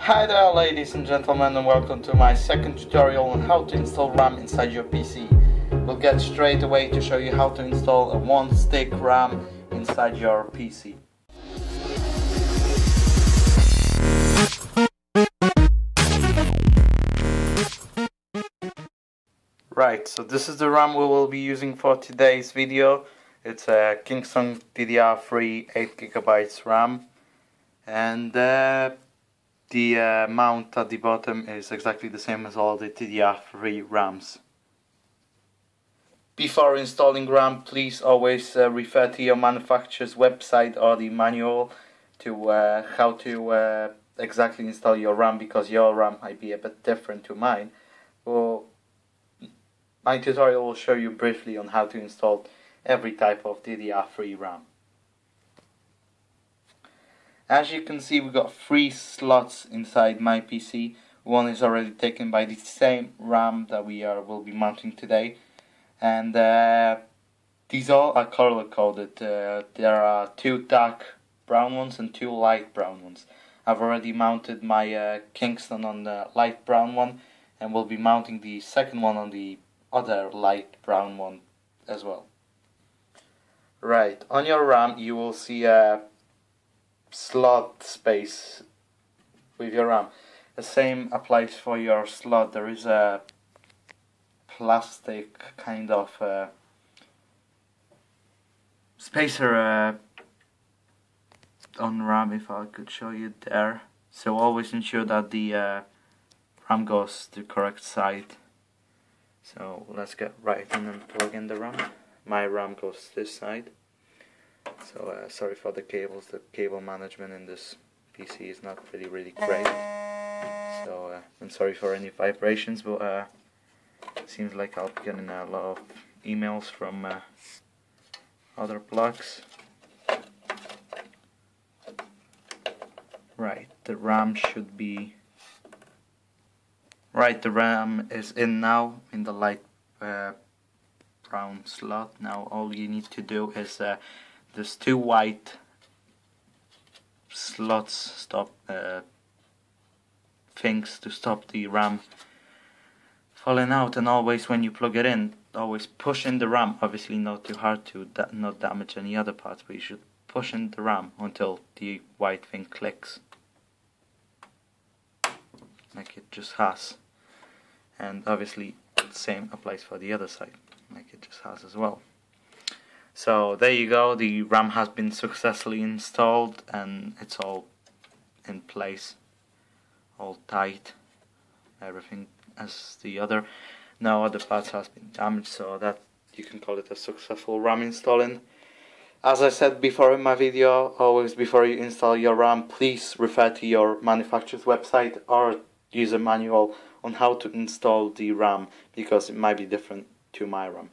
Hi there ladies and gentlemen, and welcome to my second tutorial on how to install RAM inside your PC. We'll get straight away to show you how to install a 1-stick RAM inside your PC. Right, so this is the RAM we will be using for today's video. It's a Kingston DDR3 8GB RAM, and the mount at the bottom is exactly the same as all the DDR3 RAMs. Before installing RAM, please always refer to your manufacturer's website or the manual to how to exactly install your RAM, because your RAM might be a bit different to mine. Well, my tutorial will show you briefly on how to install every type of DDR3 RAM. As you can see, we've got 3 slots inside my PC. One is already taken by the same RAM that we will be mounting today, and these all are color coded. There are 2 dark brown ones and 2 light brown ones. I've already mounted my Kingston on the light brown one, and we'll be mounting the second one on the other light brown one as well. Right, on your RAM you will see a slot space with your RAM. The same applies for your slot. There is a plastic kind of spacer on RAM, if I could show you there. So always ensure that the RAM goes to the correct side. So let's get right in and plug in the RAM. My RAM goes this side. So sorry for the cables. The cable management in this PC is not really great. So I'm sorry for any vibrations, but it seems like I'll be getting a lot of emails from other plugs. Right, the RAM should be... Right, the RAM is in now, in the light brown slot. Now all you need to do is there's 2 white slots, things to stop the RAM falling out, and always when you plug it in, always push in the RAM, obviously not too hard to not damage any other parts, but you should push in the RAM until the white thing clicks, like it just has. And obviously the same applies for the other side, like it just has as well. So there you go, the RAM has been successfully installed and it's all in place, all tight, everything as the other. No other parts has been damaged, so that you can call it a successful RAM installing. As I said before in my video, always before you install your RAM, please refer to your manufacturer's website or use a manual on how to install the RAM, because it might be different to my RAM.